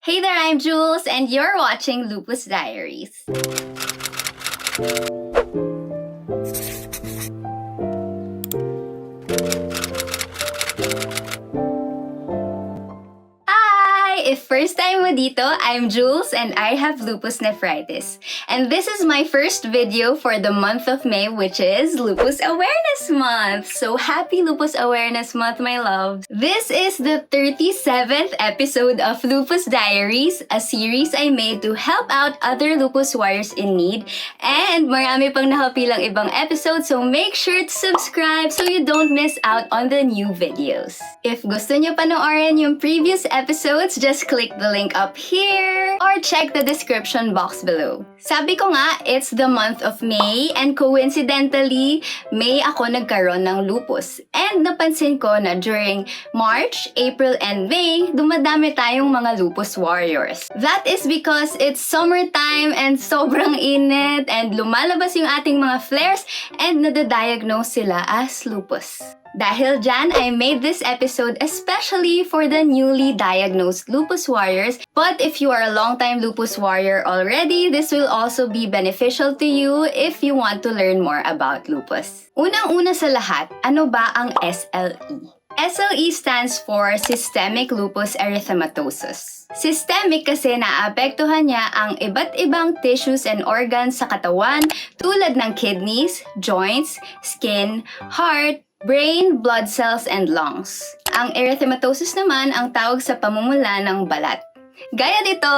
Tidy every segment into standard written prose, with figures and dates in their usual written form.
Hey there, I'm Jules, and you're watching Lupus Diaries. Hi! If first time mo dito, I'm Jules and I have lupus nephritis. And this is my first video for the month of May, which is Lupus Awareness Month. So happy Lupus Awareness Month, my loves. This is the 37th episode of Lupus Diaries, a series I made to help out other lupus warriors in need. And marami pang nakapilang ibang episodes, so make sure to subscribe so you don't miss out on the new videos. If gusto nyo panoorin yung previous episodes, just click the link up here or check the description box below. Sabi ko nga, it's the month of May and coincidentally, May ako nagkaroon ng lupus. And napansin ko na during March, April, and May, dumadami tayong mga lupus warriors. That is because it's summertime and sobrang init and lumalabas yung ating mga flares and nadadiagnose sila as lupus. Dahil dyan, I made this episode especially for the newly diagnosed lupus warriors. But if you are a long-time lupus warrior already, this will also be beneficial to you if you want to learn more about lupus. Unang-una sa lahat, ano ba ang SLE? SLE stands for Systemic Lupus Erythematosus. Systemic kasi naapektuhan niya ang iba't ibang tissues and organs sa katawan tulad ng kidneys, joints, skin, heart, brain, blood cells, and lungs. Ang erythematosus naman ang tawag sa pamumula ng balat. Gaya dito!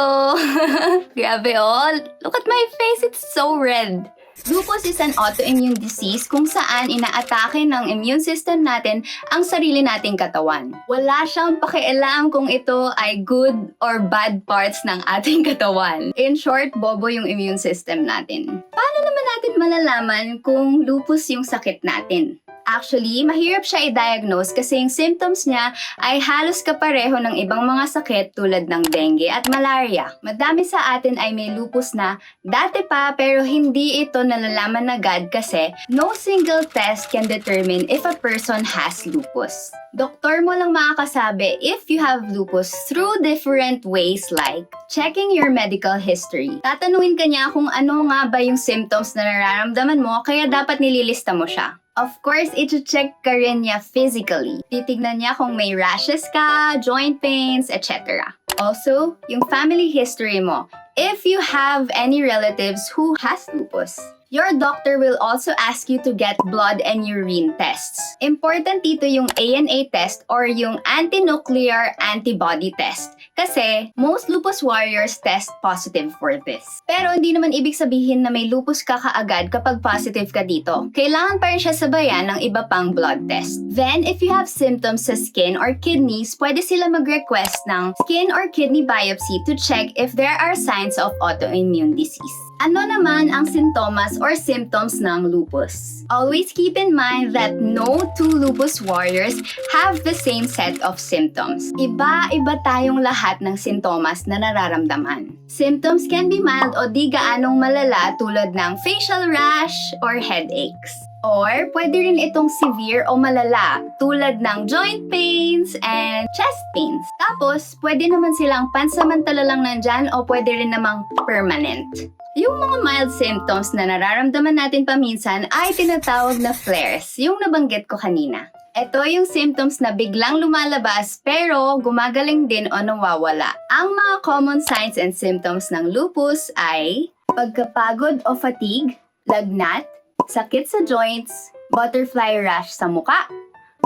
Grabe oh! Look at my face, it's so red! Lupus is an autoimmune disease kung saan inaatake ng immune system natin ang sarili nating katawan. Wala siyang pakialam kung ito ay good or bad parts ng ating katawan. In short, bobo yung immune system natin. Paano naman natin malalaman kung lupus yung sakit natin? Actually, mahirap siya i-diagnose kasi yung symptoms niya ay halos kapareho ng ibang mga sakit tulad ng dengue at malaria. Madami sa atin ay may lupus na dati pa pero hindi ito nalalaman agad kasi no single test can determine if a person has lupus. Doktor mo lang makakasabi if you have lupus through different ways like checking your medical history. Tatanungin ka niya kung ano nga ba yung symptoms na nararamdaman mo kaya dapat nililista mo siya. Of course, i-check ka rin niya physically. Titignan niya kung may rashes ka, joint pains, etc. Also, yung family history mo. If you have any relatives who has lupus, your doctor will also ask you to get blood and urine tests. Important dito yung ANA test or yung anti-nuclear antibody test. Kasi most lupus warriors test positive for this. Pero hindi naman ibig sabihin na may lupus ka kaagad kapag positive ka dito. Kailangan pa rin siya sabayan ng iba pang blood test. Then, if you have symptoms sa skin or kidneys, pwede sila mag-request ng skin or kidney biopsy to check if there are signs of autoimmune disease. Ano naman ang sintomas or symptoms ng lupus? Always keep in mind that no two lupus warriors have the same set of symptoms. Iba-iba tayong lahat ng sintomas na nararamdaman. Symptoms can be mild o di gaanong malala tulad ng facial rash or headaches. Or pwede rin itong severe o malala tulad ng joint pains and chest pains. Tapos, pwede naman silang pansamantala lang nandyan o pwede rin namang permanent. Yung mga mild symptoms na nararamdaman natin paminsan ay tinatawag na flares, yung nabanggit ko kanina. Ito yung symptoms na biglang lumalabas pero gumagaling din o nawawala. Ang mga common signs and symptoms ng lupus ay pagkapagod o fatigue, lagnat, sakit sa joints, butterfly rash sa muka,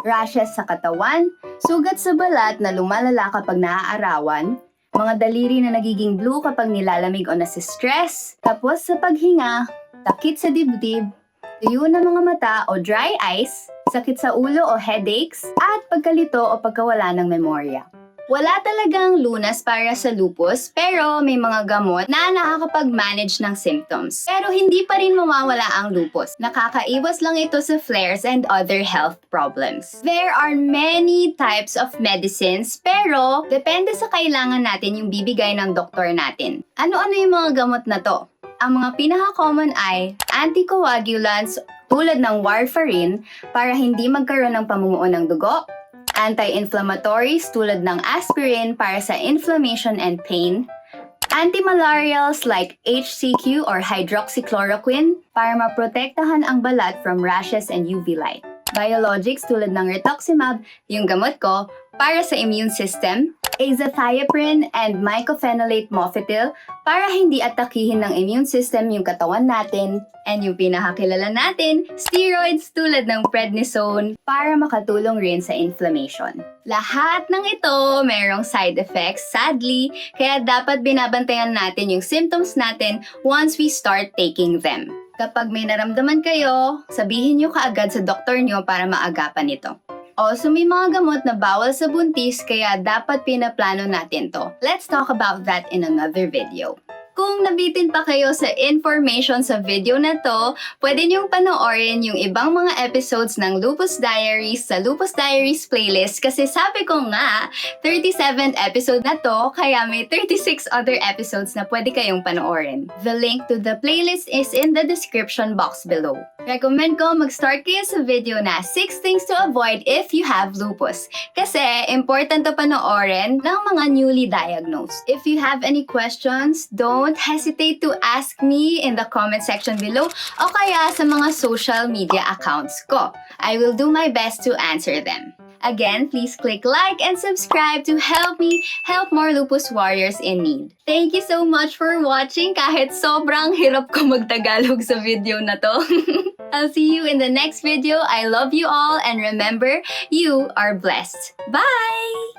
rashes sa katawan, sugat sa balat na lumalala kapag naaarawan, mga daliri na nagiging blue kapag nilalamig o nasistress, tapos sa paghinga, sakit sa dibdib, tuyo ng mga mata o dry eyes, sakit sa ulo o headaches, at pagkalito o pagkawala ng memorya. Wala talagang lunas para sa lupus pero may mga gamot na nakakapag-manage ng symptoms. Pero hindi pa rin mawawala ang lupus. Nakakaiwas lang ito sa flares and other health problems. There are many types of medicines pero depende sa kailangan natin yung bibigay ng doktor natin. Ano-ano yung mga gamot na to? Ang mga pinaka-common ay anticoagulants tulad ng warfarin para hindi magkaroon ng pamumuo ng dugo, anti-inflammatories tulad ng aspirin para sa inflammation and pain, antimalarials like HCQ or hydroxychloroquine para maprotektahan ang balat from rashes and UV light, biologics tulad ng rituximab, yung gamot ko, para sa immune system, azathioprine and mycophenolate mofetil para hindi atakihin ng immune system yung katawan natin, and yung pinakakilala natin, steroids tulad ng prednisone para makatulong rin sa inflammation. Lahat ng ito merong side effects, sadly, kaya dapat binabantayan natin yung symptoms natin once we start taking them. Kapag may naramdaman kayo, sabihin nyo kaagad sa doktor nyo para maagapan ito. Also, may mga gamot na bawal sa buntis kaya dapat pinaplano natin to. Let's talk about that in another video. Kung nabitin pa kayo sa information sa video na to, pwede niyong panoorin yung ibang mga episodes ng Lupus Diaries sa Lupus Diaries playlist kasi sabi ko nga, 37th episode na to, kaya may 36 other episodes na pwede kayong panoorin. The link to the playlist is in the description box below. Recommend ko mag-start kayo sa video na 6 things to avoid if you have lupus. Kasi important to panoorin ng mga newly diagnosed. If you have any questions, don't hesitate to ask me in the comment section below o kaya sa mga social media accounts ko. I will do my best to answer them. Again, please click like and subscribe to help me help more lupus warriors in need. Thank you so much for watching kahit sobrang hirap ko magtagalog sa video na to. I'll see you in the next video. I love you all and remember, you are blessed. Bye!